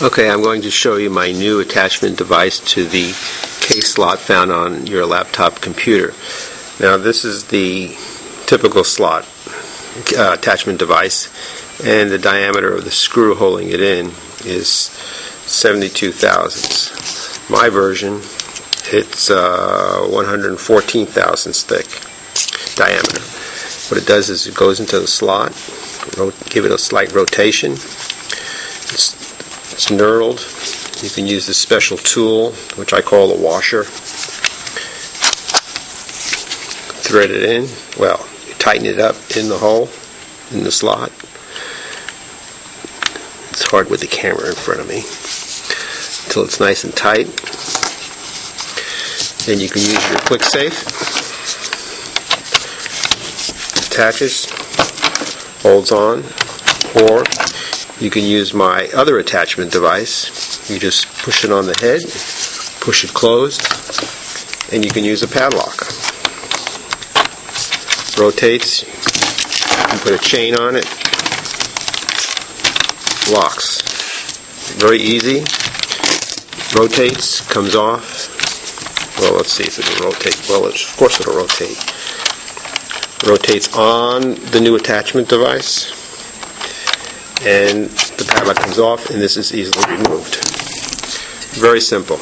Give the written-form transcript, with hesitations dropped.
Okay, I'm going to show you my new attachment device to the case slot found on your laptop computer. Now this is the typical slot attachment device, and the diameter of the screw holding it in is 72 thousandths. My version, it's 114 thousandths thick diameter. What it does is it goes into the slot, give it a slight rotation. It's knurled. You can use this special tool, which I call a washer. Thread it in. Well, you tighten it up in the hole, in the slot. It's hard with the camera in front of me. Until it's nice and tight. Then you can use your Clicksafe. Attaches, holds on, or you can use my other attachment device. You just push it on the head, push it closed, and you can use a padlock. Rotates, you can put a chain on it, locks. Very easy. Rotates, comes off. Well, let's see if it'll rotate. Well, of course it'll rotate. Rotates on the new attachment device, and the padlock comes off, and this is easily removed. Very simple.